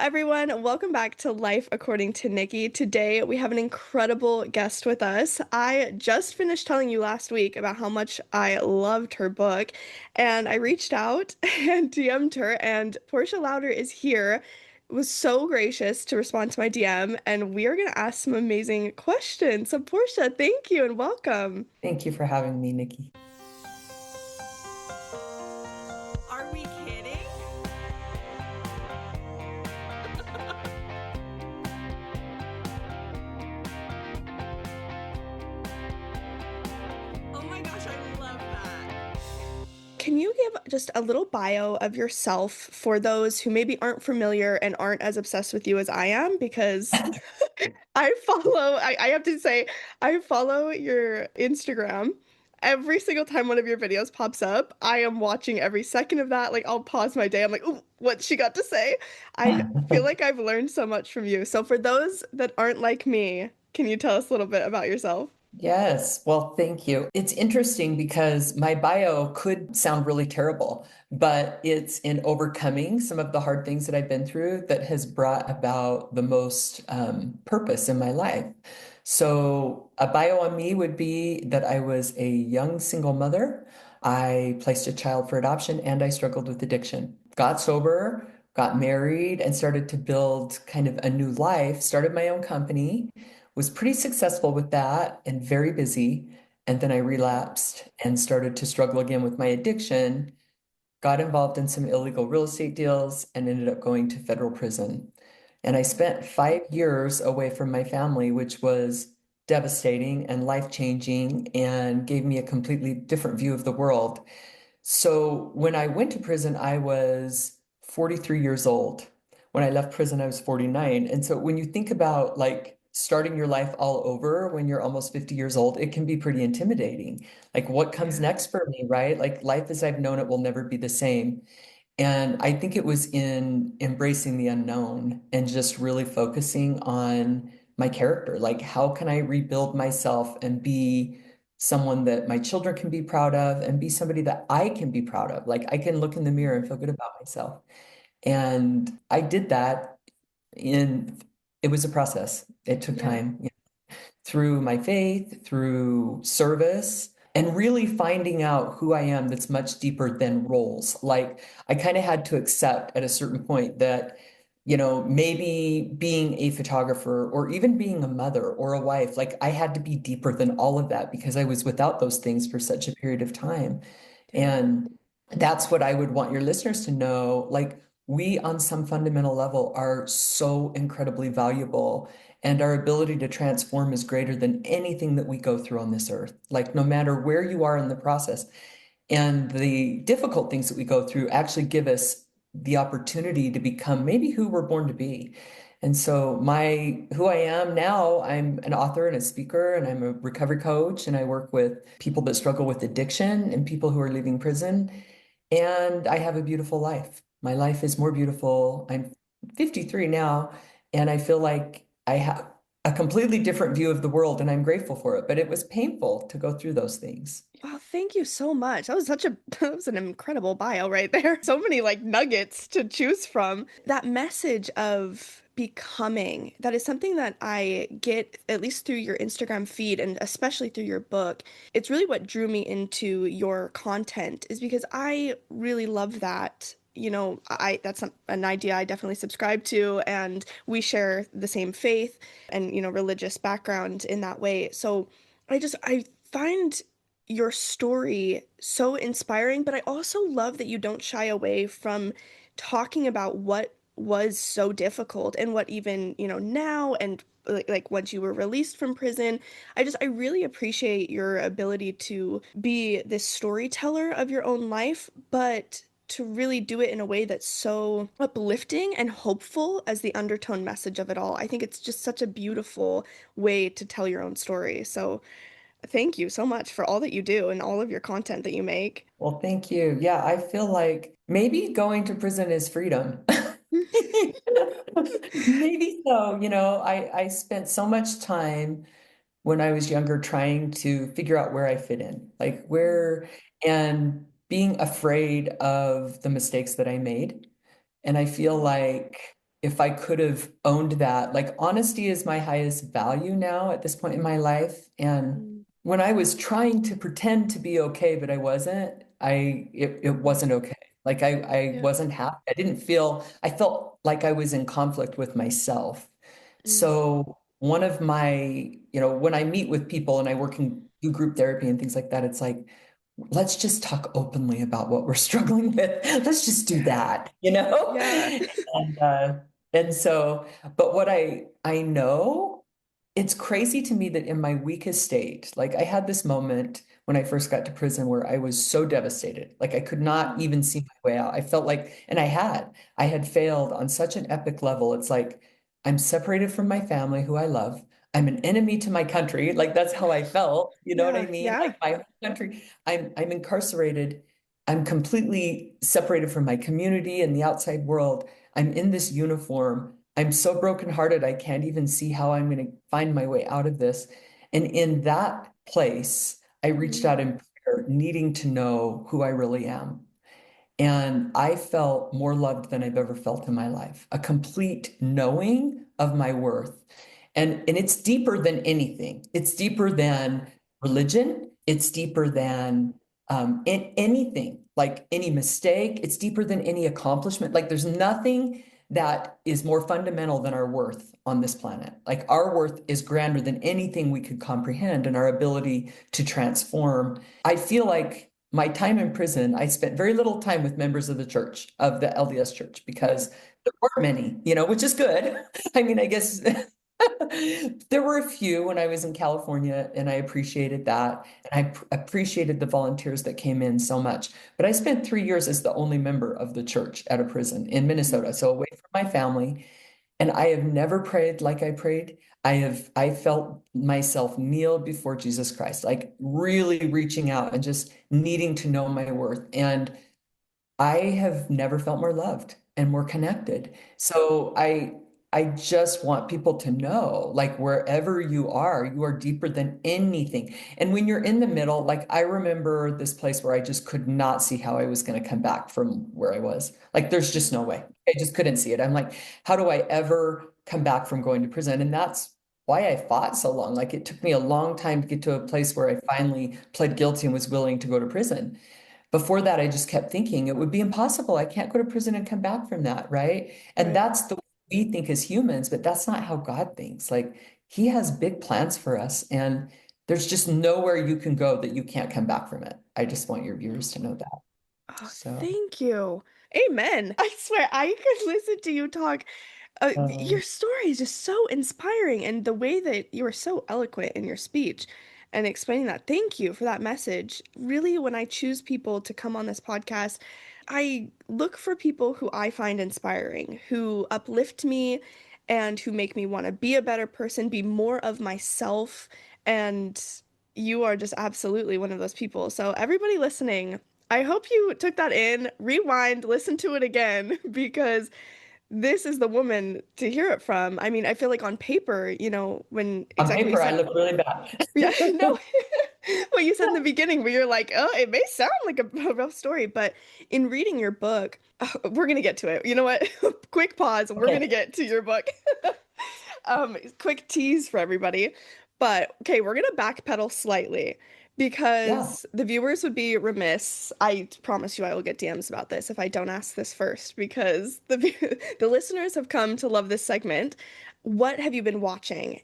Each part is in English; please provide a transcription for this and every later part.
Everyone, welcome back to Life According to Nikki. Today we have an incredible guest with us. I just finished telling you last week about how much I loved her book, and I reached out and DM'd her, and Portia Louder is here. Was so gracious to respond to my DM, and we are going to ask some amazing questions. So, Portia, thank you and welcome. Thank you for having me, Nikki. Are we kidding? Oh my gosh, I love that. Can you give just a little bio of yourself for those who maybe aren't familiar and aren't as obsessed with you as I am? Because I have to say, I follow your Instagram. Every single time one of your videos pops up, I am watching every second of that. Like, I'll pause my day. I'm like, ooh, what she got to say? I feel like I've learned so much from you. So, for those that aren't like me, can you tell us a little bit about yourself? Yes, well, thank you. It's interesting because my bio could sound really terrible, but it's in overcoming some of the hard things that I've been through that has brought about the most purpose in my life. So, a bio on me would be that I was a young single mother. I placed a child for adoption and I struggled with addiction. Got sober, got married, and started to build kind of a new life, started my own company, was pretty successful with that and very busy. And then I relapsed and started to struggle again with my addiction, got involved in some illegal real estate deals, and ended up going to federal prison. And I spent 5 years away from my family, which was devastating and life-changing and gave me a completely different view of the world. So when I went to prison, I was 43 years old. When I left prison, I was 49. And so when you think about like starting your life all over when you're almost 50 years old, it can be pretty intimidating. Like, what comes Yeah. next for me, right? Like, life as I've known it will never be the same. And I think it was in embracing the unknown and just really focusing on my character. Like, how can I rebuild myself and be someone that my children can be proud of and be somebody that I can be proud of? Like, I can look in the mirror and feel good about myself. And I did that in, it was a process. It took Yeah. time, through my faith, through service, and really finding out who I am that's much deeper than roles. Like, I kind of had to accept at a certain point that, maybe being a photographer or even being a mother or a wife, like I had to be deeper than all of that because I was without those things for such a period of time. Yeah. And that's what I would want your listeners to know. Like, we on some fundamental level are so incredibly valuable, and our ability to transform is greater than anything that we go through on this earth. Like, no matter where you are in the process, and the difficult things that we go through actually give us the opportunity to become maybe who we're born to be. And so my who I am now, I'm an author and a speaker, and I'm a recovery coach, and I work with people that struggle with addiction and people who are leaving prison. And I have a beautiful life. My life is more beautiful. I'm 53 now, and I feel like I have a completely different view of the world, and I'm grateful for it. But it was painful to go through those things. Wow, thank you so much. That was such a that was an incredible bio right there. So many like nuggets to choose from. That message of becoming, that is something that I get at least through your Instagram feed and especially through your book. It's really what drew me into your content is because I really love that. I that's an idea I definitely subscribe to, and we share the same faith and, religious background in that way. So I find your story so inspiring, but I also love that you don't shy away from talking about what was so difficult and what even, now and like once you were released from prison. I really appreciate your ability to be this storyteller of your own life, but to really do it in a way that's so uplifting and hopeful as the undertone message of it all. I think it's just such a beautiful way to tell your own story. So thank you so much for all that you do and all of your content that you make. Well, thank you. Yeah, I feel like maybe going to prison is freedom. Maybe so. I spent so much time when I was younger trying to figure out where I fit in, like where, and being afraid of the mistakes that I made. And I feel like if I could have owned that. Like honesty is my highest value now at this point in my life. And Mm, when I was trying to pretend to be okay, but I wasn't, it mm, wasn't okay. Like I yeah. wasn't happy. I felt like I was in conflict with myself. Mm, So one of my, when I meet with people and I work in do group therapy and things like that, it's like, let's just talk openly about what we're struggling with. Let's just do yeah. that, you know? Yeah. And and so, but what I know, it's crazy to me that in my weakest state, like I had this moment when I first got to prison where I was so devastated. Like I could not Mm, even see my way out. I felt like, and I had failed on such an epic level. It's like I'm separated from my family who I love. I'm an enemy to my country. Like that's how I felt. You know what I yeah. mean? Yeah. Like my whole country, I'm incarcerated. I'm completely separated from my community and the outside world. I'm in this uniform. I'm so brokenhearted, I can't even see how I'm going to find my way out of this. And in that place, I reached Mm, out in prayer, needing to know who I really am. And I felt more loved than I've ever felt in my life, a complete knowing of my worth. And it's deeper than anything. It's deeper than religion. It's deeper than anything, like any mistake. It's deeper than any accomplishment. Like there's nothing that is more fundamental than our worth on this planet. Like our worth is grander than anything we could comprehend, and our ability to transform. I feel like my time in prison, I spent very little time with members of the church, of the LDS church, yeah. because there weren't many, which is good. I mean, I guess there were a few when I was in California, and I appreciated that. And appreciated the volunteers that came in so much. But I spent 3 years as the only member of the church at a prison in Mm, Minnesota, so away from my family. And I have never prayed like I prayed. I felt myself kneel before Jesus Christ, like really reaching out and just needing to know my worth. And I have never felt more loved and more connected. So I just want people to know, like wherever you are deeper than anything. And when you're in the middle, like I remember this place where I just could not see how I was going to come back from where I was. Like there's just no mm, way. I just couldn't see it. I'm like, how do I ever come back from going to prison? And that's why I fought so long. Like it took me a long time to get to a place where I finally pled guilty and was willing to go to prison. Before that, I just kept thinking it would be impossible. I can't go to prison and come back from that, right? And right. that's the way we think as humans, but that's not how God thinks. Like he has big plans for us, and there's just nowhere you can go that you can't come back from it. I just want your viewers to know that. Oh, So, thank you. Amen. I swear I could listen to you talk. Your um, story is just so inspiring, and the way that you were so eloquent in your speech and explaining that. Thank you for that message. Really, when I choose people to come on this podcast, I look for people who I find inspiring, who uplift me and who make me want to be a better person, be more of myself. And you are just absolutely one of those people. So, everybody listening, I hope you took that in, rewind, listen to it again, because this is the woman to hear it from. I mean, I feel like on paper, when on exactly what you paper, I said. look really bad. Yeah, no, what you said in the beginning, where you're like, oh, it may sound like a rough story, but in reading your book, we're gonna get to it. You know what? Quick pause. We're Okay. gonna get to your book. Quick tease for everybody. But okay, we're gonna backpedal slightly Yeah. because the viewers would be remiss. I promise you I will get DMs about this if I don't ask this first because the listeners have come to love this segment. What have you been watching?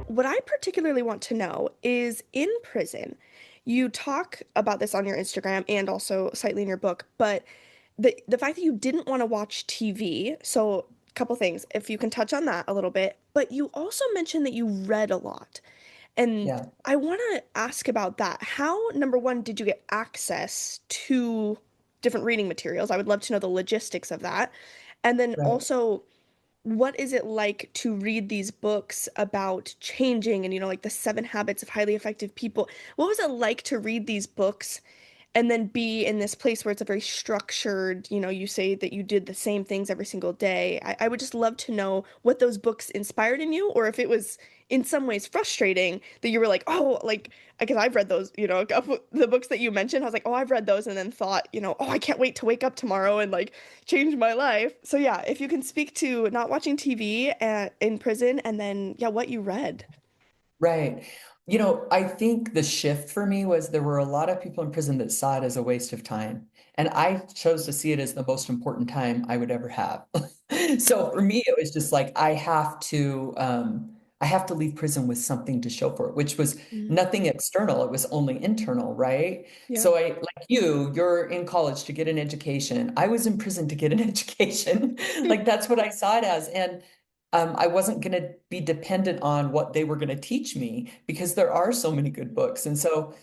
What I particularly want to know is in prison, you talk about this on your Instagram and also slightly in your book, but the fact that you didn't want to watch TV, so a couple things, if you can touch on that a little bit, but you also mentioned that you read a lot. And Yeah. I want to ask about that. How, number one, did you get access to different reading materials? I would love to know the logistics of that. And then Right. also, what is it like to read these books about changing and, like the 7 habits of highly effective people? What was it like to read these books and then be in this place where it's a very structured, you say that you did the same things every single day. I would just love to know what those books inspired in you, or if it was in some ways frustrating that you were like, oh, like, because I've read those, a couple, the books that you mentioned, I was like, oh, I've read those, and then thought, oh, I can't wait to wake up tomorrow and like change my life. So yeah, if you can speak to not watching TV in prison, and then yeah, what you read. Right. I think the shift for me was there were a lot of people in prison that saw it as a waste of time. And I chose to see it as the most important time I would ever have. So for me, it was just like I have to leave prison with something to show for it, which was Mm. nothing external. It was only internal, right? Yeah. So like you're in college to get an education. I was in prison to get an education. Like that's what I saw it as. And I wasn't going to be dependent on what they were going to teach me because there are so many good books. And so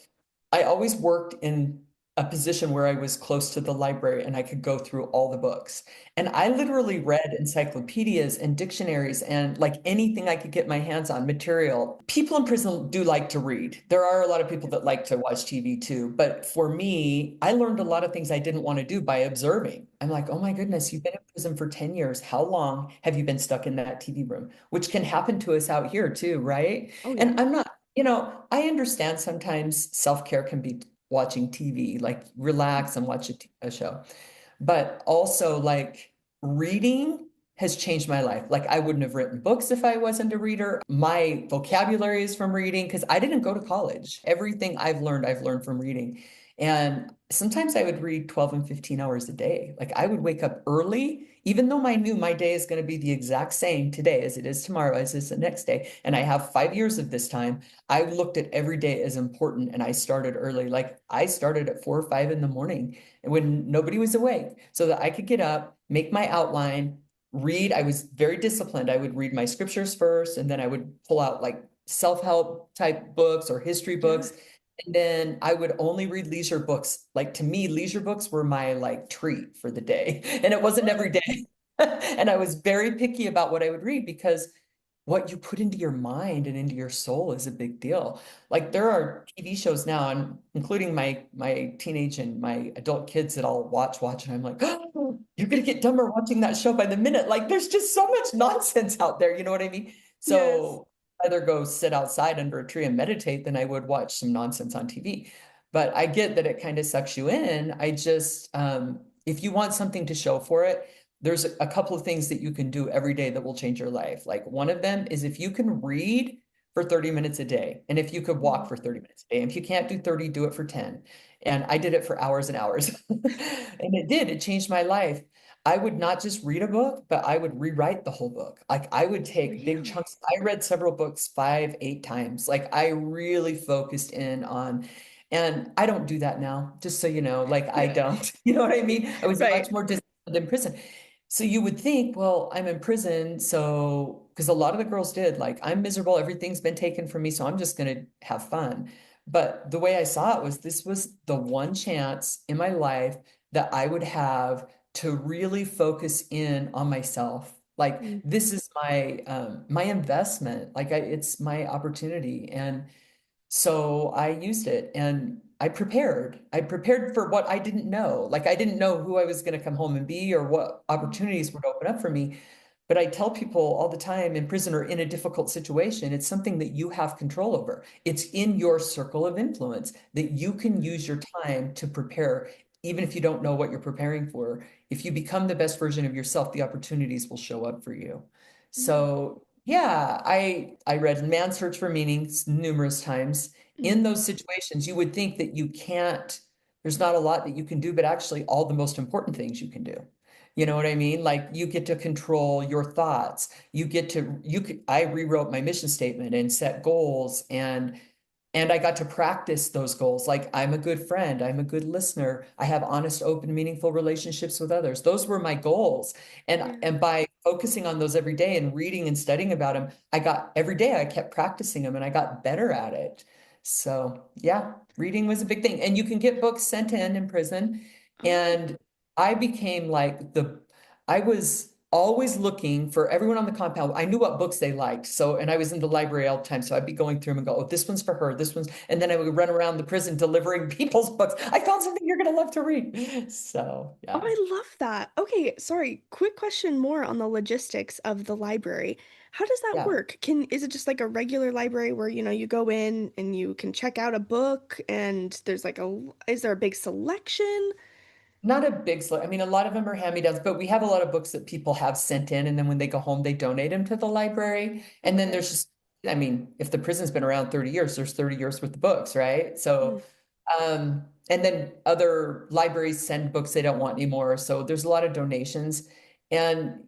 I always worked in a position where I was close to the library and I could go through all the books. And I literally read encyclopedias and dictionaries and like anything I could get my hands on material. People in prison do like to read. There are a lot of people that like to watch TV too. But for me, I learned a lot of things I didn't want to do by observing. I'm like, oh my goodness, you've been in prison for 10 years. How long have you been stuck in that TV room? Which can happen to us out here too, right? Oh yeah. And I'm not I understand sometimes self-care can be watching TV, like relax and watch a show. But also like reading has changed my life. Like I wouldn't have written books if I wasn't a reader. My vocabulary is from reading because I didn't go to college. Everything I've learned from reading. And sometimes I would read 12 and 15 hours a day. Like I would wake up early, even though I knew my day is going to be the exact same today as it is tomorrow, as is the next day. And I have 5 years of this time. I looked at every day as important and I started early. Like I started at 4 or 5 in the morning when nobody was awake so that I could get up, make my outline, read. I was very disciplined. I would read my scriptures first, and then I would pull out like self-help type books or history Yeah. books. And then I would only read leisure books. Like to me, leisure books were my like treat for the day. And it wasn't every day. And I was very picky about what I would read because what you put into your mind and into your soul is a big deal. Like there are TV shows now, and including my teenage and my adult kids that I'll watch, and I'm like, oh, you're gonna get dumber watching that show by the minute. Like there's just so much nonsense out there, you know what I mean? Yes. So I'd rather go sit outside under a tree and meditate than I would watch some nonsense on TV. But I get that it kind of sucks you in. I just if you want something to show for it, there's a couple of things that you can do every day that will change your life. Like one of them is if you can read for 30 minutes a day, and if you could walk Mm. for 30 minutes a day. And if you can't do 30, do it for 10. And I did it for hours and hours. And it changed my life. I would not just read a book, but I would rewrite the whole book. Like I would take big Really? chunks. I read several books 5, 8 times. Like I really focused in on, and I don't do that now, just so you know, like I Yeah. don't, you know what I mean? I was much Right. more disciplined in prison. So you would think, well, I'm in prison, so because a lot of the girls did, like, I'm miserable, everything's been taken from me, so I'm just gonna have fun. But the way I saw it was this was the one chance in my life that I would have to really focus in on myself. Like Mm. this is my investment. Like it's my opportunity. And so I used it and I prepared. I prepared for what I didn't know. Like I didn't know who I was going to come home and be or what Mm. opportunities would open up for me. But I tell people all the time in prison or in a difficult situation, it's something that you have control over. It's in your circle of influence that you can Mm. use your time to prepare, even if you don't know what you're preparing for. If you become the best version of yourself, the opportunities will show up for you. Mm. So yeah, I read Man's Search for Meaning numerous times. In Mm. those situations, you would think that you can't, there's not a lot that you can do, but actually all the most important things you can do. You know what I mean? Like you get to control your thoughts. I rewrote my mission statement and set goals and I got to practice those goals. Like I'm a good friend, I'm a good listener, I have honest, open, meaningful relationships with others. Those were my goals. And Yeah. and by focusing on those every day and reading and studying about them, I got every day I kept practicing them and I got better at it. So, yeah, reading was a big thing. And you can get books sent in prison. Oh. And I became like I was always looking for everyone on the compound. I knew what books they liked. So, and I was in the library all the time. So I'd be going through them and go, oh, this one's for her, this one's, and then I would run around the prison delivering people's books. I found something you're going to love to read. So, Oh, yeah. I love that. Okay, sorry. Quick question more on the logistics of the library. How does that Yeah. work? Is it just like a regular library where, you go in and you can check out a book and there's like is there a big selection? Not a big I mean, a lot of them are hand-me-downs, but we have a lot of books that people have sent in, and then when they go home, they donate them to the library. And then Okay. there's just, I mean, if the prison's been around 30 years, there's 30 years worth of books, right? Mm. So, and then other libraries send books they don't want anymore. So there's a lot of donations. And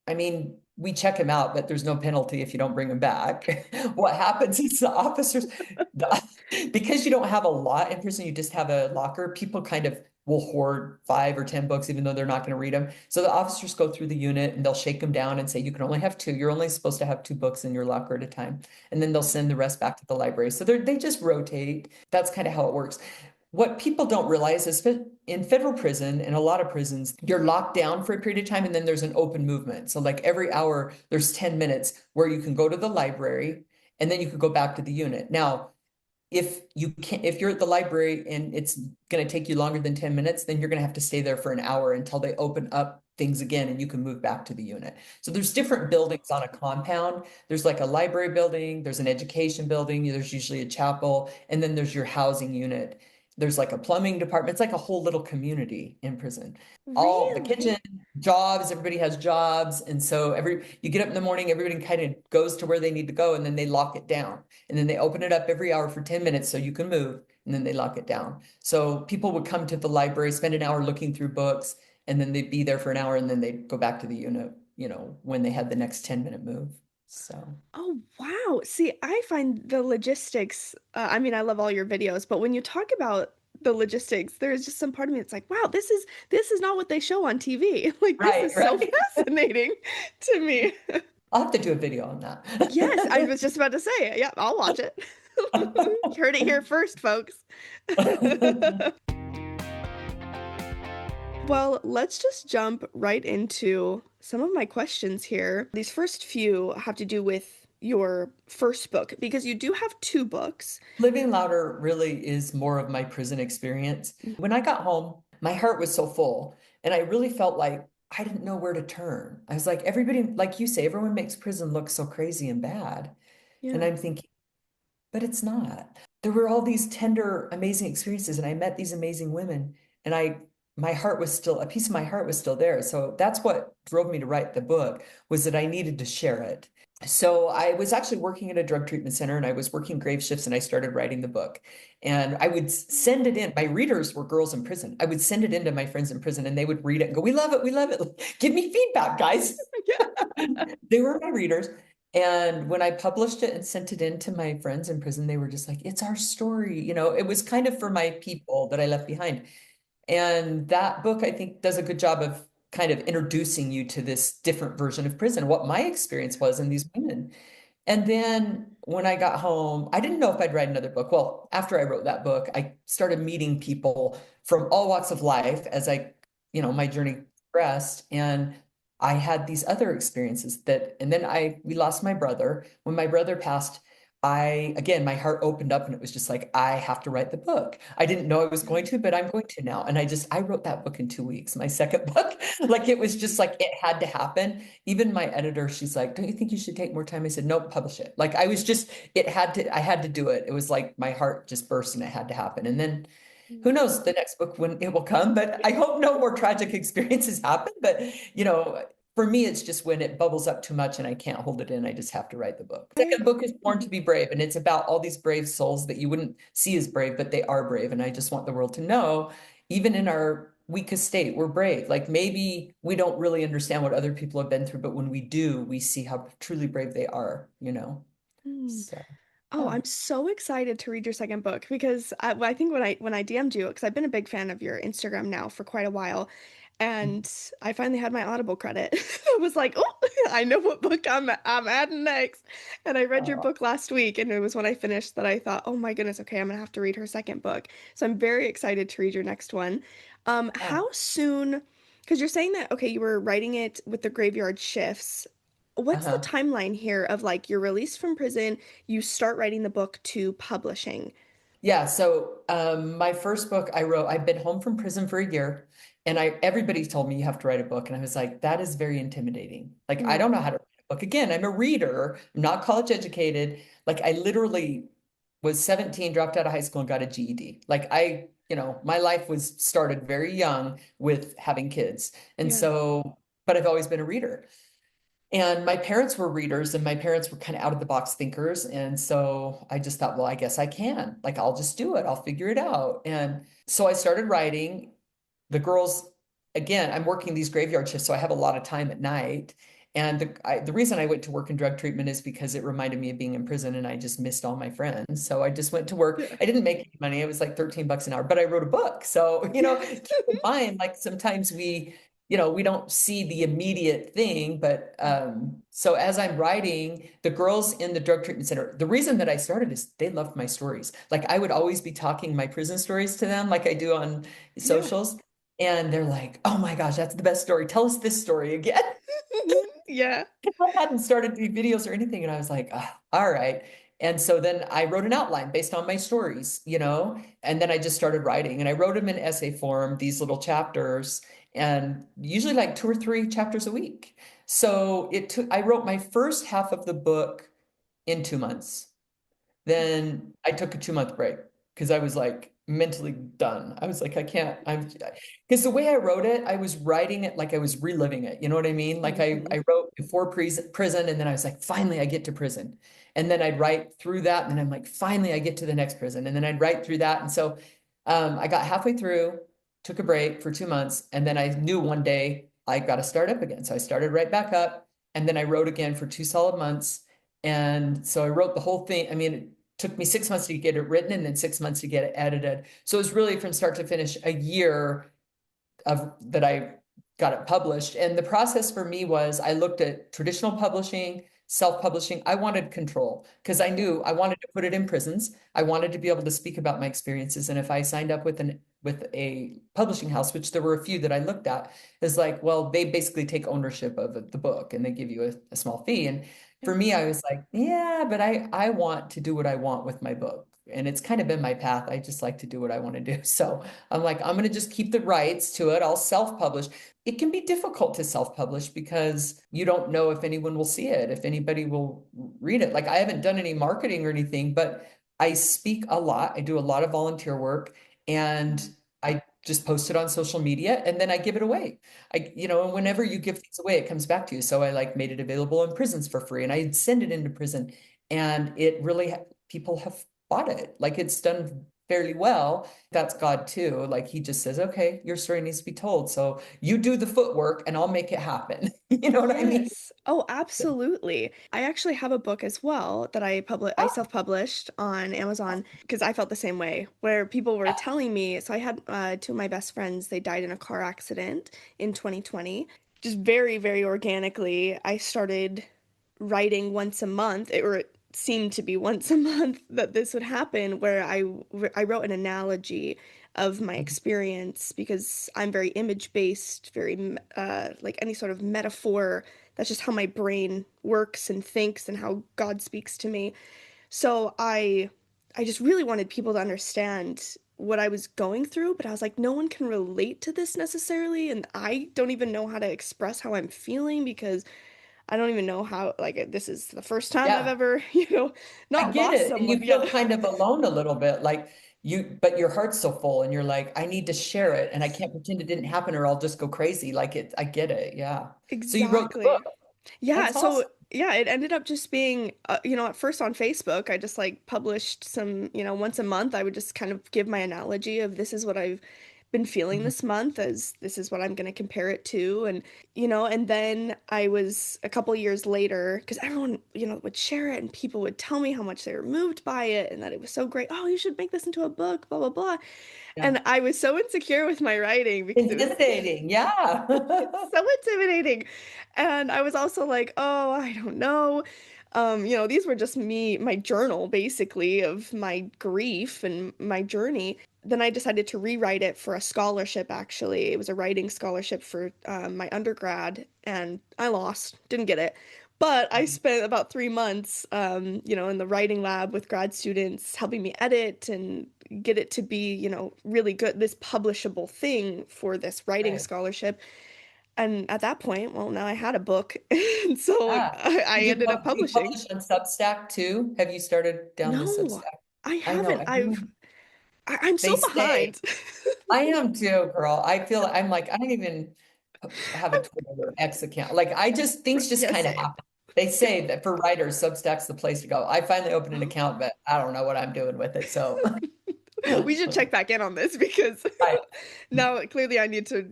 I mean, we check them out, but there's no penalty if you don't bring them back. What happens is the officers, because you don't have a lot in prison, you just have a locker, people kind of will hoard 5 or 10 books, even though they're not going to read them. So the officers go through the unit and they'll shake them down and say, you can only have two. You're only supposed to have 2 books in your locker at a time. And then they'll send the rest back to the library. So they just rotate. That's kind of how it works. What people don't realize is that in federal prison and a lot of prisons, you're locked down for a period of time and then there's an open movement. So like every hour, there's 10 minutes where you can go to the library and then you could go back to the unit. Now, if you're at the library and it's going to take you longer than 10 minutes, then you're going to have to stay there for an hour until they open up things again and you can move back to the unit. So there's different buildings on a compound. There's like a library building, there's an education building, there's usually a chapel, and then there's your housing unit. There's like a plumbing department. It's like a whole little community in prison. All the Really? kitchen, jobs, everybody has jobs. And so you get up in the morning, everybody kind of goes to where they need to go and then they lock it down. And then they open it up every hour for 10 minutes so you can move and then they lock it down. So people would come to the library, spend an hour looking through books, and then they'd be there for an hour and then they'd go back to the unit, when they had the next 10-minute move. So, Oh, wow. See, I find the logistics, I mean, I love all your videos, but when you talk about the logistics, there's just some part of me that's like, wow, this is not what they show on TV. Like this right, is so right. fascinating to me. I'll have to do a video on Yes, I that. was just about to say it. Yeah, I'll watch it. Heard it here first, folks. Well, let's just jump right into some of my questions here. These first few have to do with your first book because you do have two books. Living Louder really is more of my prison experience. When I got home, my heart was so full, and I really felt like I didn't know where to turn. I was like, everybody, like you say, everyone makes prison look so crazy and bad. And Yeah. I'm thinking, but it's not. There were all these tender, amazing experiences, and I met these amazing women, and my heart was still, a piece of my heart was still there. So that's what drove me to write the book, was that I needed to share it. So I was actually working at a drug treatment center and I was working grave shifts and I started writing the book. And I would send it in. My readers were girls in prison. I would send it in to my friends in prison and they would read it and go, we love it. We love it. Give me feedback, guys. Yeah. They were my readers. And when I published it and sent it in to my friends in prison, they were just like, it's our story. It was kind of for my people that I left behind. And that book, I think, does a good job of kind of introducing you to this different version of prison, what my experience was in these women. And then when I got home, I didn't know if I'd write another book. Well, after I wrote that book, I started meeting people from all walks of life as my journey progressed. And I had these other experiences and then we lost my brother. When my brother passed, again, my heart opened up and it was just like, I have to write the book. I didn't know I was going to, but I'm going to now. And I wrote that book in 2 weeks, my second book. Like it was just like, it had to happen. Even my editor, she's like, don't you think you should take more time? I said, nope, publish it. Like I had to do it. It was like my heart just burst and it had to happen. And then who knows the next book when it will come, but I hope no more tragic experiences happen. But for me, it's just when it bubbles up too much and I can't hold it in, I just have to write the book. The second book is Born to be Brave, and it's about all these brave souls that you wouldn't see as brave, but they are brave. And I just want the world to know, even in our weakest state, we're brave. Like maybe we don't really understand what other people have been through, but when we do, we see how truly brave they are. Mm. So, Oh, yeah. I'm so excited to read your second book because I think when I DM'd you, because I've been a big fan of your Instagram now for quite a while, and I finally had my Audible credit. I was like, oh, I know what book I'm adding next. And I read your Oh, book last week, and it was when I finished that I thought, oh my goodness, okay, I'm gonna have to read her second book. So I'm very excited to read your next one. yeah. How soon? Because you're saying that, okay, you were writing it with the graveyard shifts. What's the Uh-huh. timeline here of like you're released from prison, you start writing the book to publishing? Yeah, so my first book I wrote, I've been home from prison for a year, and everybody told me you have to write a book, and I was like, that is very intimidating. Like, I Mm, don't know how to write a book. Again, I'm a reader, I'm not college educated. Like, I literally was 17, dropped out of high school and got a GED. Like, my life was started very young with having kids. And yeah. so, but I've always been a reader. And my parents were readers and my parents were kind of out of the box thinkers. And so I just thought, well, I guess I can. Like, I'll just do it. I'll figure it out. And so I started writing. The girls, again, I'm working these graveyard shifts, so I have a lot of time at night. And the reason I went to work in drug treatment is because it reminded me of being in prison and I just missed all my friends. So I just went to work. Yeah. I didn't make any money. It was like 13 bucks an hour, but I wrote a book. So, Yes. keep in mind, like sometimes we don't see the immediate thing, but so as I'm writing, the girls in the drug treatment center, the reason that I started is they loved my stories. Like I would always be talking my prison stories to them, like I do on Yeah. socials. And they're like, oh my gosh, that's the best story. Tell us this story again. Yeah. I hadn't started the videos or anything. And I was like, "Ah, all right. And so then I wrote an outline based on my stories, and then I just started writing and I wrote them in essay form, these little chapters, and usually like 2 or 3 chapters a week. So I wrote my first half of the book in 2 months. Then I took a 2 month break because I was like mentally done. I was like, I can't, because the way I wrote it, I was writing it like I was reliving it. You know what I mean? Like Hmm. I wrote before prison, and then I was like, finally I get to prison. And then I'd write through that, and then I'm like, finally I get to the next prison. And then I'd write through that. And so I got halfway through, took a break for 2 months, and then I knew one day I got to start up again. So I started right back up, and then I wrote again for 2 solid months. And so I wrote the whole thing. I mean, it took me 6 months to get it written and then 6 months to get it edited. So it was really from start to finish a year of that I got it published. And the process for me was I looked at traditional publishing, self-publishing. I wanted control because I Yeah. knew I wanted to put it in prisons. I wanted to be able to speak about my experiences. And if I signed up with a publishing house, which there were a few that I looked at, is like, well, they basically take ownership of the book and they give you a small fee. And Yeah. for me, I was like, yeah, but I want to do what I want with my book. And it's kind of been my path. I just like to do what I want to do. So I'm like, I'm going to just keep the rights to it. I'll self-publish. It can be difficult to self-publish because you don't know if anyone will see it, if anybody will read it. Like I haven't done any marketing or anything, but I speak a lot. I do a lot of volunteer work and I just post it on social media and then I give it away. And Yeah. whenever you give things away, it comes back to you. So I like made it available in prisons for free and I send it into prison and it really, people have bought it. Like it's done fairly well. That's God too. Like he just says, okay, your story needs to be told. So you do the footwork and I'll make it happen. You know what I mean? Yes. Oh, absolutely. I actually have a book as well that I Oh, self-published on Amazon because I felt the same way where people were yeah. telling me, so I had two of my best friends, they died in a car accident in 2020. Just very, very organically, I started writing once a month, or it seemed to be once a month that this would happen, where I wrote an analogy of my experience because I'm very image based, very like any sort of metaphor. That's just how my brain works and thinks and how God speaks to me. So I just really wanted people to understand what I was going through, but I was like, no one can relate to this necessarily, and I don't even know how to express how I'm feeling because I don't even know how, like, this is the first time I've Yeah. ever, I not get lost it. And someone. you feel Yeah. kind of alone a little bit, like but your heart's so full and you're like, I need to share it and I Yes, can't pretend it didn't happen or I'll just go crazy. I get it. Yeah. So you wrote the book. exactly. Yeah, That's so awesome. yeah, it ended up just being, at first on Facebook, I just like published some, once a month, I would just kind of give my analogy of this is what I've been feeling Mhm. this month, as this is what I'm going to compare it to. And, and then I was a couple years later, because everyone, would share it and people would tell me how much they were moved by it and that it was so great. Oh, you should make this into a book, blah, blah, blah. Yeah. And I was so insecure with my writing because it was Intimidating. Yeah. it's so intimidating. And I was also like, oh, I don't know. These were just me, my journal basically of my grief and my journey. then I decided to rewrite it for a scholarship, actually. It was a writing scholarship for my undergrad, and I lost, didn't get it. But I spent about 3 months, in the writing lab with grad students, helping me edit and get it to be, really good, this publishable thing for this writing Right. scholarship. And at that point, well, now I had a book, and so Ah, I ended up do you publishing. publish on Substack too? Have you started down the No, Substack? I I know haven't. everyone, I'm they so say, behind. I am too, girl. I feel I'm like, I don't even have a Twitter or X account. Like I just, things just Yeah, kind of same. happen. They say that for writers, Substack's the place to go. I finally opened an Oh. account, but I don't know what I'm doing with it. So, We should check back in on this because right. now clearly I need to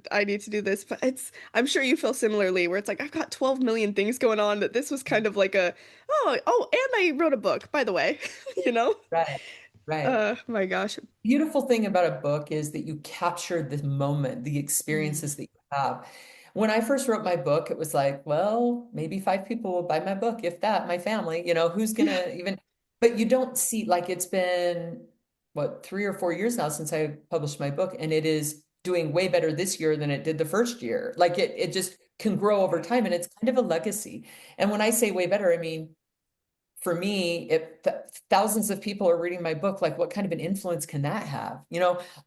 do this, but I'm sure you feel similarly where it's like I've got 12 million things going on that this was kind of like a and I wrote a book, by the way, you know? Right. Right. My gosh. Beautiful thing about a book is that you capture the moment, the Mm, experiences that you have. When I first wrote my book, it was like, well, maybe five people will buy my book, if that, my family, who's yeah, gonna even, but you don't see, like, it's been, what, 3 or 4 years now since I published my book, and it is doing way better this year than it did the first year. Like, it just can grow over yeah. time, and it's kind of a legacy. And when I say way better, I mean, for me, if thousands of people are reading my book, like what kind of an influence can that have?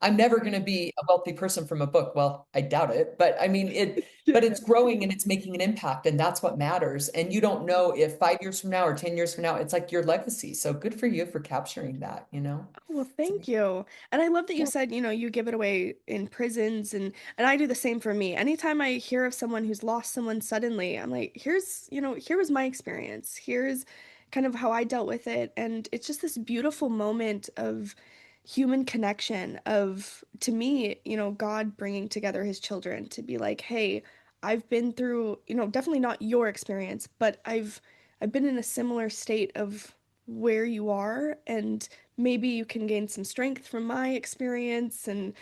I'm never going to be a wealthy person from a book. Well, I doubt it, but I mean Yeah, but yeah. it's growing and it's making an impact, and that's what matters. And you don't know if 5 years from now or 10 years from now, it's like your legacy. So good for you for capturing that. Well, So, thank you. And I love that you yeah, said, you give it away in prisons and I do the same for me. Anytime I hear of someone who's lost someone suddenly, I'm like, here was my experience. Here's kind of how I dealt with it. And it's just this beautiful moment of human connection of, to me, God bringing together his children to be like, hey, I've been through, definitely not your experience, but I've been in a similar state of where you are, and maybe you can gain some strength from my experience, and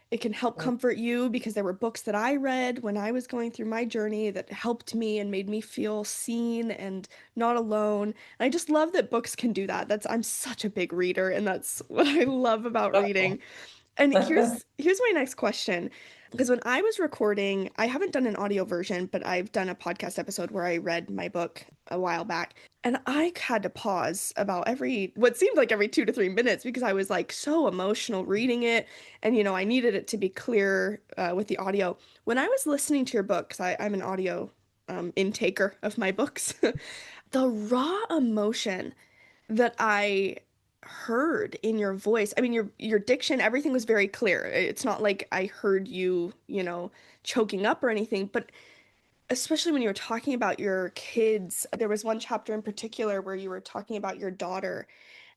it can help right. comfort you because there were books that I read when I was going through my journey that helped me and made me feel seen and not alone. And I just love that books can do that. I'm such a big reader, and that's what I love about Oh. reading. And here's my next question. Because when I was recording, I haven't done an audio version, but I've done a podcast episode where I read my book a while back. And I had to pause about what seemed like every 2 to 3 minutes because I was like so emotional reading it. And, I needed it to be clear with the audio. When I was listening to your book, because I'm an audio intaker of my books, the raw emotion that I heard in your voice. I mean, your diction, everything was very clear. It's not like I heard you, choking up or anything, but especially when you were talking about your kids, there was one chapter in particular where you were talking about your daughter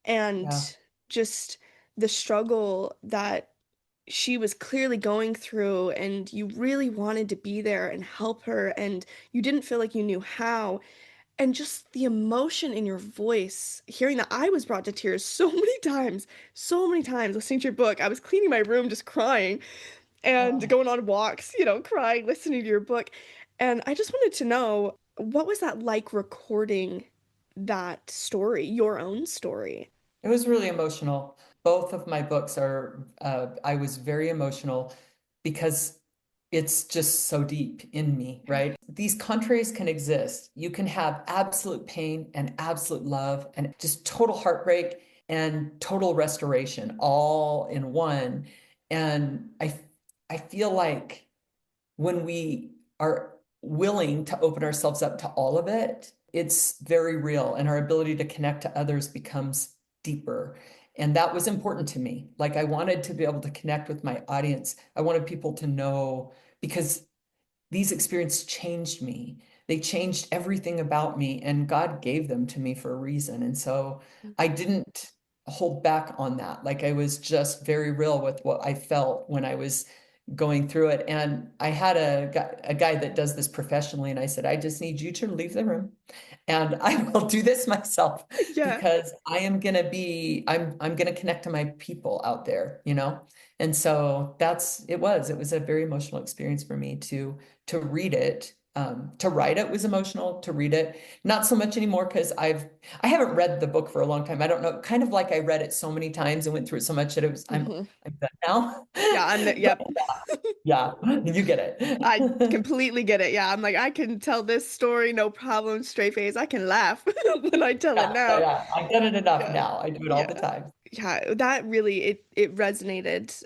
Yeah. and just the struggle that she was clearly going through, and you really wanted to be there and help her, and you didn't feel like you knew how. And just the emotion in your voice, hearing that, I was brought to tears so many times listening to your book. I was cleaning my room just crying and Oh. going on walks, crying, listening to your book. And I just wanted to know, what was that like recording that story, your own story? It was really emotional. Both of my books I was very emotional because it's just so deep in me, Yeah. right? These contraries can exist. You can have absolute pain and absolute love and just total heartbreak and total restoration all in one. And I feel like when we are willing to open ourselves up to all of it, it's very real, and our ability to connect to others becomes deeper. And that was important to me. Like, I wanted to be able to connect with my audience. I wanted people to know, because these experiences changed me. They changed everything about me, and God gave them to me for a reason. And so I didn't hold back on that. Like, I was just very real with what I felt when I was going through it. And I had a guy that does this professionally, and I said, I just need you to leave the room, and I will do this myself Yeah. because I'm gonna connect to my people out there. And so it was a very emotional experience for me to read it To write it was emotional, to read it, not so much anymore because I haven't read the book for a long time. I don't know, kind of like I read it so many times and went through it so much that Hmm. I'm done now. Yeah, I'm the, But yep. yeah, you get I it. completely get it. Yeah, I'm like, I can tell this story, no problem, straight face. I can laugh when I tell it Yeah, now. yeah, I've done it enough Yeah. now. I do it all the Yeah. time. Yeah, that really it resonated,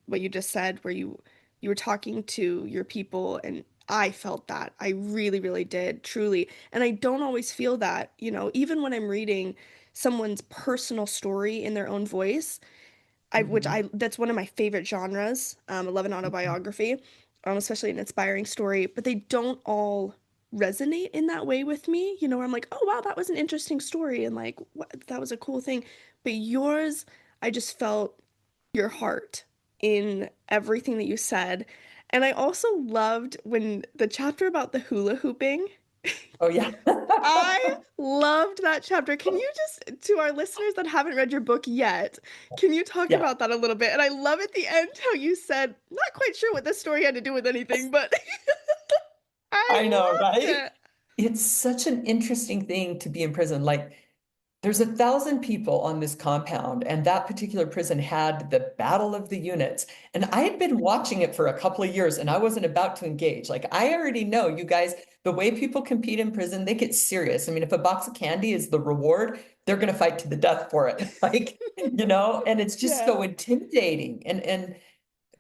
what you just said, where you were talking to your people, and I felt that. I really, really did, truly. And I don't always feel that, even when I'm reading someone's personal story in their own voice. Which Mhm. that's one of my favorite genres. I love an autobiography, especially an inspiring story, but they don't all resonate in that way with me. Where I'm like, oh wow, that was an interesting story, and like that was a cool thing. But yours, I just felt your heart in everything that you said. And I also loved when the chapter about the hula hooping. Oh yeah. I loved that chapter. Can you just, to our listeners that haven't read your book yet, can you talk Yeah, about that a little bit? And I love at the end how you said, not quite sure what this story had to do with anything, but I I know, loved right? it. It's such an interesting thing to be in prison. Like there's 1,000 people on this compound, and that particular prison had the Battle of the Units. And I had been watching it for a couple of years, and I wasn't about to engage. Like, I already know, you guys, the way people compete in prison, they get serious. I mean, if a box of candy is the reward, they're going to fight to the death for it. Like, and it's just Yeah. so intimidating. And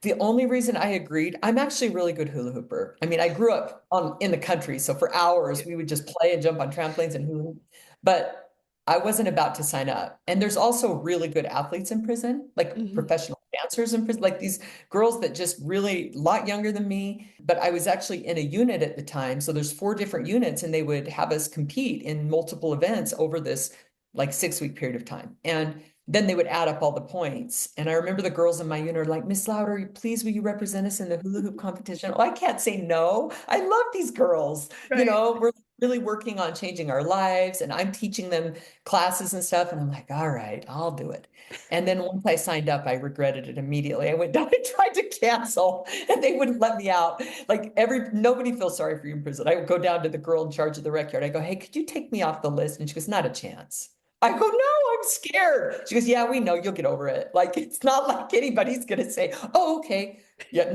the only reason I agreed, I'm actually a really good hula hooper. I mean, I grew up in the country, so for hours we would just play and jump on trampolines and hula hoop. But I wasn't about to sign up. And there's also really good athletes in prison, like Hmm. professional dancers in prison, like these girls that just really a lot younger than me. But I was actually in a unit at the time. So there's 4 different units, and they would have us compete in multiple events over this like 6 week period of time. And then they would add up all the points. And I remember the girls in my unit are like, Miss Louder, please will you represent us in the hula hoop competition? Oh, I can't say no. I love these girls. Right. We're really working on changing our lives, and I'm teaching them classes and stuff. And I'm like, all right, I'll do it. And then once I signed up, I regretted it immediately. I went down and tried to cancel, and they wouldn't let me out. Like nobody feels sorry for you in prison. I would go down to the girl in charge of the rec yard. I go, hey, could you take me off the list? And she goes, not a chance. I go, no, I'm scared. She goes, yeah, we know you'll get over it. Like, it's not like anybody's going to say, oh, okay. Yeah, Yeah.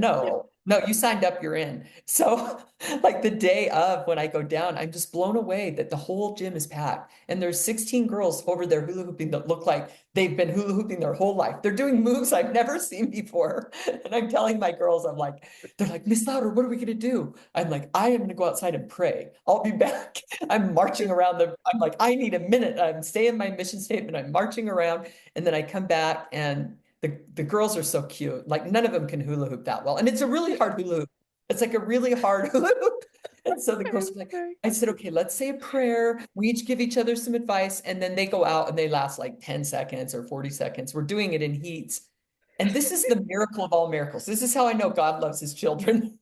no, you signed up, you're in. So, like the day of when I go down, I'm just blown away that the whole gym is packed. And there's 16 girls over there hula hooping that look like they've been hula hooping their whole life. They're doing moves I've never seen before. And I'm telling my girls, they're like, Miss Louder, what are we going to do? I'm like, I am going to go outside and pray. I'll be back. I'm marching around I'm like, I need a minute. I'm saying my mission statement. I'm marching around. And then I come back, and the girls are so cute. Like none of them can hula hoop that well. And it's a really hard hula hoop. It's like a really hard hula hoop. And so the girls I'm are like, sorry. I said, okay, let's say a prayer. We each give each other some advice. And then they go out and they last like 10 seconds or 40 seconds. We're doing it in heats. And this is the miracle of all miracles. This is how I know God loves his children.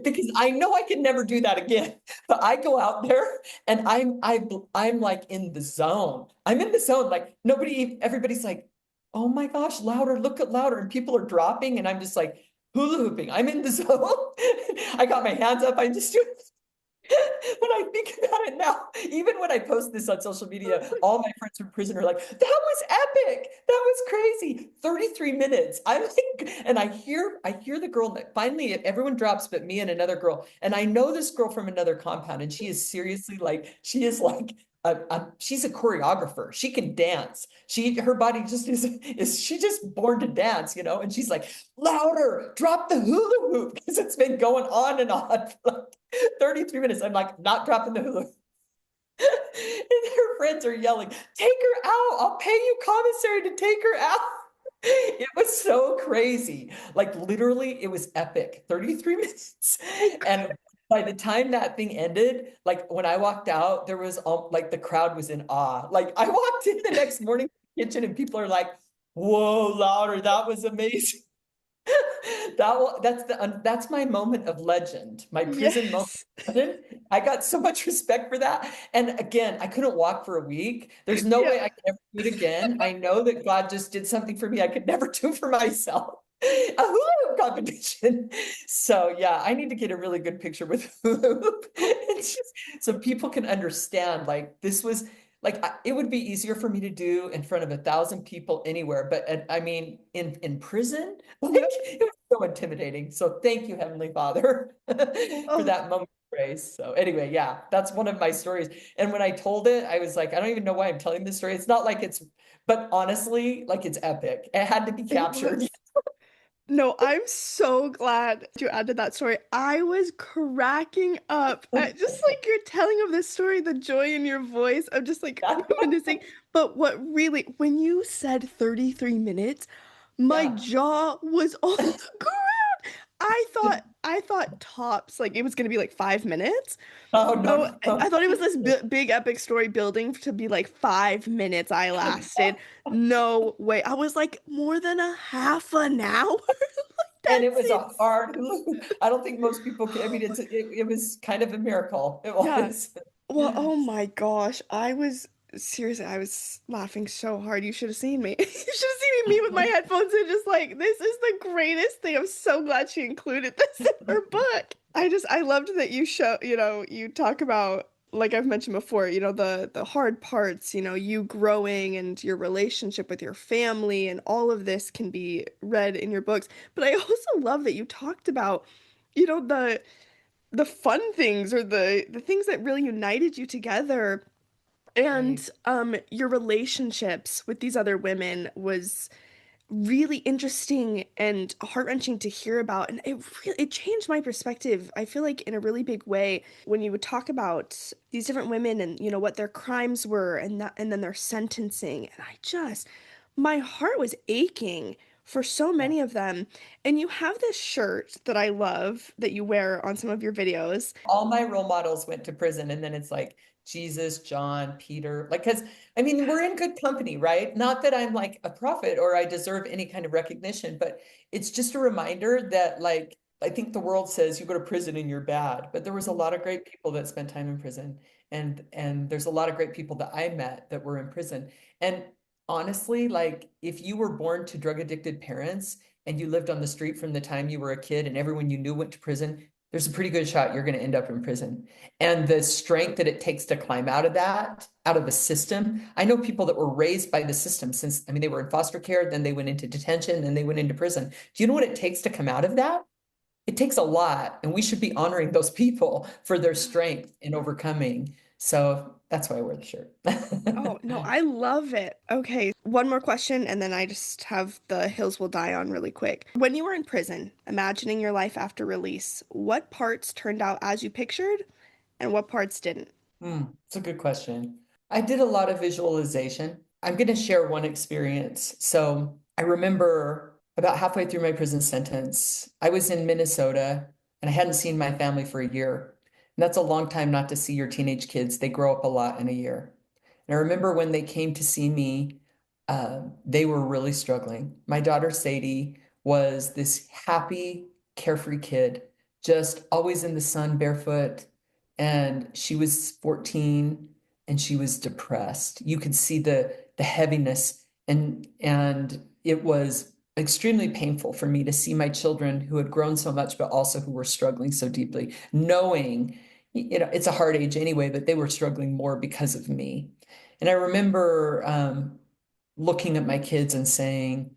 Because I know I can never do that again. But I go out there, and I'm like in the zone. I'm in the zone. Like everybody's like, oh my gosh, louder, look at louder. And people are dropping, and I'm just like hula hooping. I'm in the zone. I got my hands up. I'm just doing when I think about it now, even when I post this on social media, all my friends from prison are like, that was epic. That was crazy. 33 minutes. I'm like, and I hear the girl that finally everyone drops but me and another girl. And I know this girl from another compound, and she is seriously like, she is like she's a choreographer. She can dance. Her body just is she just born to dance. And she's like, louder, drop the hula hoop because it's been going on and on for like 33 minutes. I'm like, not dropping the hula. And her friends are yelling, take her out. I'll pay you commissary to take her out. It was so crazy. Like literally, it was epic. 33 minutes. And by the time that thing ended, like when I walked out, there was like the crowd was in awe. Like I walked in the next morning to the kitchen, and people are like, whoa, louder. That was amazing. That's my moment of legend, my prison moment Yes. of legend. I got so much respect for that. And again, I couldn't walk for a week. There's no way Yeah. I could ever do it again. I know that God just did something for me I could never do for myself. a hula hoop competition. So yeah, I need to get a really good picture with hula hoop. It's just so people can understand like this was like it would be easier for me to do in front of 1,000 people anywhere, but I mean in prison, like Yep. it was so intimidating. So thank you, Heavenly Father, for Oh, that moment of grace. So anyway, yeah, that's one of my stories. And when I told it, I was like, I don't even know why I'm telling this story. It's not like it's, but honestly, like it's epic. It had to be it captured. was. No, I'm so glad you added that story. I was cracking up at just like your telling of this story, the joy in your voice of just like reminiscing. But what really, when you said 33 minutes, my Yeah. jaw was on the ground. I thought tops like it was gonna be like 5 minutes. Oh, no, No, no, I no. thought it was this big epic story building to be like 5 minutes I lasted. No way. I was like more than a half an hour. And it That's was a it. hard, I don't think most people can, I mean, it was kind of a miracle. It Yeah. was. Well, oh my gosh. I was seriously, I was laughing so hard. You should have seen me. You should have seen me with my headphones and just like, this is the greatest thing. I'm so glad she included this in her book. I loved that you show, you talk about, like I've mentioned before, the hard parts, you growing and your relationship with your family and all of this can be read in your books. But I also love that you talked about, the fun things or the things that really united you together Right. and your relationships with these other women was really interesting and heart-wrenching to hear about and it changed my perspective. I feel like in a really big way when you would talk about these different women and what their crimes were and then their sentencing and my heart was aching for so Yeah. many of them. And you have this shirt that I love that you wear on some of your videos. All my role models went to prison, and then it's like Jesus, John, Peter, like, because I mean, we're in good company, right? Not that I'm like a prophet or I deserve any kind of recognition, but it's just a reminder that, like, I think the world says you go to prison and you're bad, but there was a lot of great people that spent time in prison, and there's a lot of great people that I met that were in prison. And honestly, like, if you were born to drug addicted parents and you lived on the street from the time you were a kid and everyone you knew went to prison, there's a pretty good shot you're going to end up in prison. And the strength that it takes to climb out of that, out of the system. I know people that were raised by the system since, I mean, they were in foster care, then they went into detention, then they went into prison. Do you know what it takes to come out of that? It takes a lot. And we should be honoring those people for their strength in overcoming. So that's why I wear the shirt. Oh, no, I love it. Okay, one more question, and then I just have the hills will die on really quick. When you were in prison, imagining your life after release, what parts turned out as you pictured, and what parts didn't? It's a good question. I did a lot of visualization. I'm going to share one experience. So I remember about halfway through my prison sentence, I was in Minnesota and I hadn't seen my family for a year. And that's a long time not to see your teenage kids. They grow up a lot in a year. And I remember when they came to see me, they were really struggling. My daughter Sadie was this happy, carefree kid, just always in the sun, barefoot. And she was 14 and she was depressed. You could see the heaviness and it was extremely painful for me to see my children who had grown so much, but also who were struggling so deeply, knowing, it's a hard age anyway, but they were struggling more because of me. And I remember looking at my kids and saying,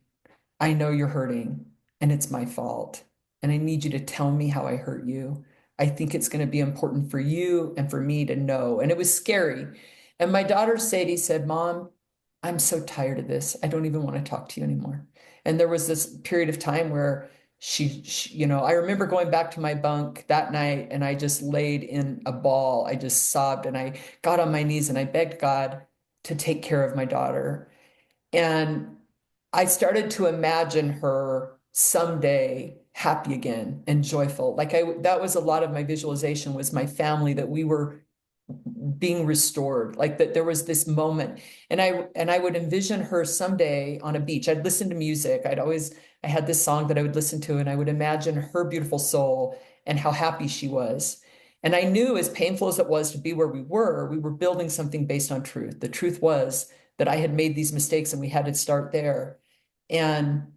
I know you're hurting and it's my fault. And I need you to tell me how I hurt you. I think it's going to be important for you and for me to know. And it was scary. And my daughter Sadie said, Mom, I'm so tired of this. I don't even want to talk to you anymore. And there was this period of time where I remember going back to my bunk that night and I just laid in a ball. I just sobbed and I got on my knees and I begged God to take care of my daughter. And I started to imagine her someday happy again and joyful. That was a lot of my visualization was my family, that we were being restored, like that there was this moment. And I would envision her someday on a beach. I'd listen to music. I had this song that I would listen to, and I would imagine her beautiful soul and how happy she was. And I knew, as painful as it was to be where we were building something based on truth. The truth was that I had made these mistakes and we had to start there. And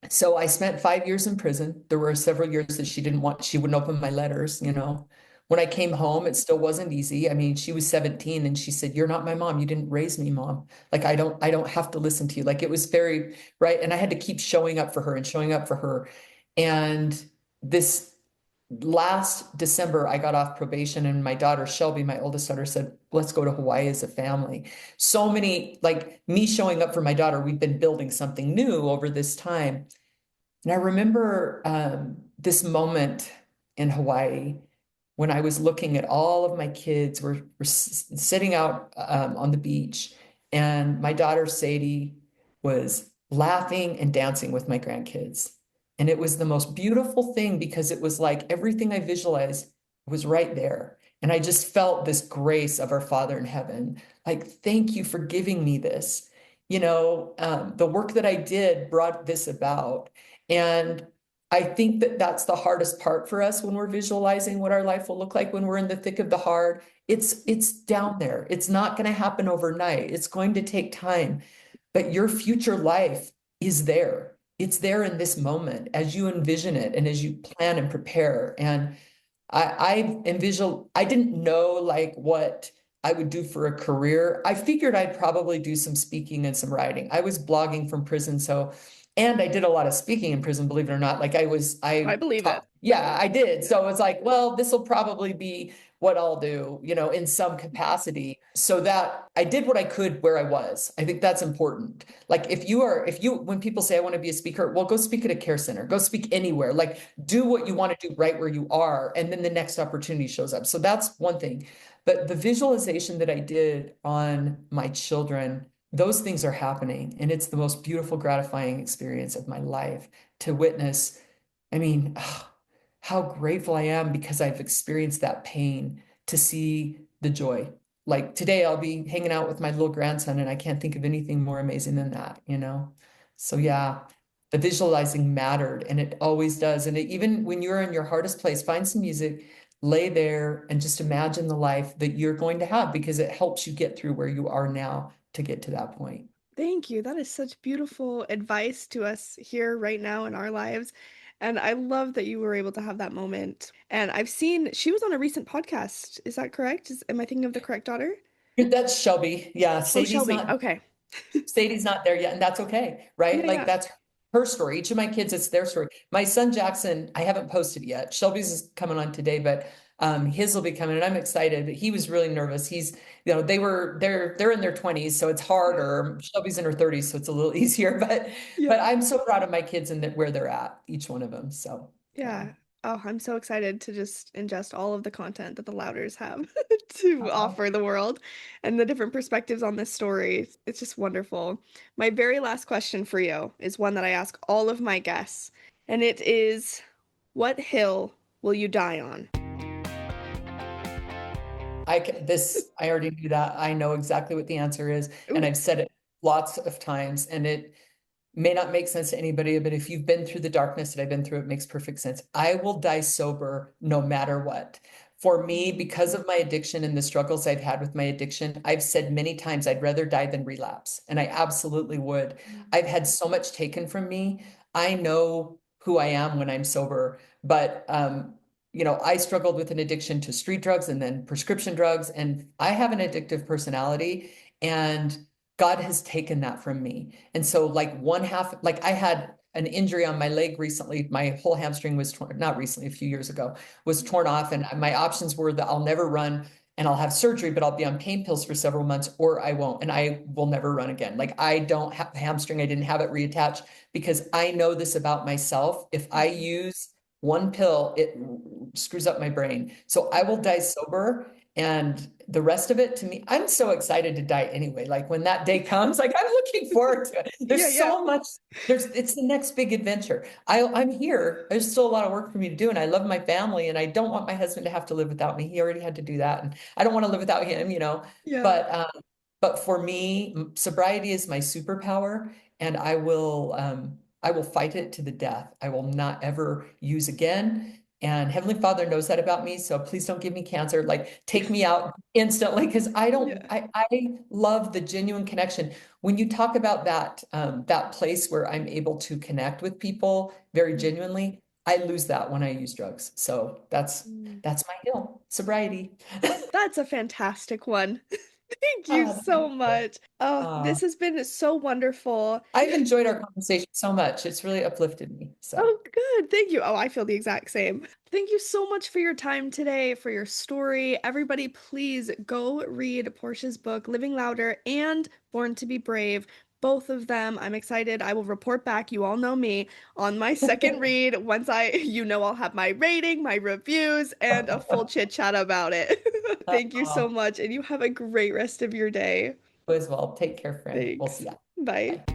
So I spent 5 years in prison. There were several years that she wouldn't open my letters, you know. When I came home, it still wasn't easy. I mean, she was 17 and she said, "You're not my mom. You didn't raise me, mom. Like I don't have to listen to you." Like it was very, right. And I had to keep showing up for her and showing up for her. And this last December, I got off probation, and my daughter, Shelby, my oldest daughter, said, "Let's go to Hawaii as a family." So many, like me showing up for my daughter, we've been building something new over this time. And I remember this moment in Hawaii when I was looking at all of my kids were sitting out on the beach, and my daughter Sadie was laughing and dancing with my grandkids. And it was the most beautiful thing because it was like everything I visualized was right there. And I just felt this grace of our Father in heaven. Like, thank you for giving me this. The work that I did brought this about. And I think that that's the hardest part for us when we're visualizing what our life will look like when we're in the thick of the hard. It's down there. It's not going to happen overnight. It's going to take time, but your future life is there. It's there in this moment as you envision it and as you plan and prepare. And I didn't know like what I would do for a career. I figured I'd probably do some speaking and some writing. I was blogging from prison, and I did a lot of speaking in prison, believe it or not. I I believe it. taught, yeah, I did. So it's like, well, this will probably be what I'll do, in some capacity. So that I did what I could where I was. I think that's important. Like when people say I want to be a speaker, well, go speak at a care center, go speak anywhere. Like do what you want to do right where you are, and then the next opportunity shows up. So that's one thing. But the visualization that I did on my children, those things are happening. And it's the most beautiful, gratifying experience of my life to witness. I mean, how grateful I am because I've experienced that pain to see the joy. Like today, I'll be hanging out with my little grandson, and I can't think of anything more amazing than that. So, yeah, the visualizing mattered, and it always does. And even when you're in your hardest place, find some music, lay there, and just imagine the life that you're going to have because it helps you get through where you are now to get to that point. Thank you. That is such beautiful advice to us here right now in our lives. And I love that you were able to have that moment. And I've seen she was on a recent podcast. Is that correct? Am I thinking of the correct daughter? That's Shelby. Yeah, Oh, Sadie's Shelby. not Okay. Sadie's not there yet, and that's okay, Yeah, right? Like yeah. that's her story. Each of my kids, it's their story. My son Jackson, I haven't posted yet. Shelby's is coming on today, but his will be coming, and I'm excited. He was really nervous. They're in their 20s, so it's Yeah. harder. Shelby's in her 30s, so it's a little easier. But Yeah. I'm so proud of my kids and where they're at, each one of them. So yeah. Yeah. Oh, I'm so excited to just ingest all of the content that the Louders have to Uh-huh. offer the world and the different perspectives on this story. It's just wonderful. My very last question for you is one that I ask all of my guests, and it is, what hill will you die on? I already knew that. I know exactly what the answer is, and Ooh, I've said it lots of times, and it may not make sense to anybody, but if you've been through the darkness that I've been through, it makes perfect sense. I will die sober no matter what. For me, because of my addiction and the struggles I've had with my addiction, I've said many times I'd rather die than relapse, and I absolutely would. I've had so much taken from me. I know who I am when I'm sober, but I struggled with an addiction to street drugs and then prescription drugs, and I have an addictive personality, and God has taken that from me. And so, like one half, like I had an injury on my leg recently. My whole hamstring was torn, not recently, a few years ago, was torn off. And my options were that I'll never run and I'll have surgery, but I'll be on pain pills for several months, or I won't, and I will never run again. Like I don't have a hamstring, I didn't have it reattached because I know this about myself. If I mhm, use one pill, it screws up my brain. So I will die sober, and the rest of it to me, I'm so excited to die anyway. Like when that day comes, like I'm looking forward to it. yeah, There's yeah, so much, it's the next big adventure. I'm here. There's still a lot of work for me to do, and I love my family, and I don't want my husband to have to live without me. He already had to do that, and I don't want to live without him. yeah. But for me, sobriety is my superpower, and I will fight it to the death. I will not ever use again. And Heavenly Father knows that about me, so please don't give me cancer. Like, take me out instantly because I don't. Yeah. I love the genuine connection. When you talk about that place where I'm able to connect with people very genuinely, I lose that when I use drugs. So Mm. that's my hill, sobriety. That's a fantastic one. Thank you Thank so you. much. Oh, Uh, this has been so wonderful. I've enjoyed our conversation so much. It's really uplifted me. So, Oh, good. Thank you. Oh, I feel the exact same. Thank you so much for your time today, for your story. Everybody, please go read Portia's book, Living Louder and Born to be Brave. Both of them. I'm excited. I will report back. You all know me on my second read. Once I'll have my rating, my reviews, and a full chit chat about it. Thank you so uh, much. And you have a great rest of your day. as well, take care, friend. We'll see Thanks. ya. Bye. Bye.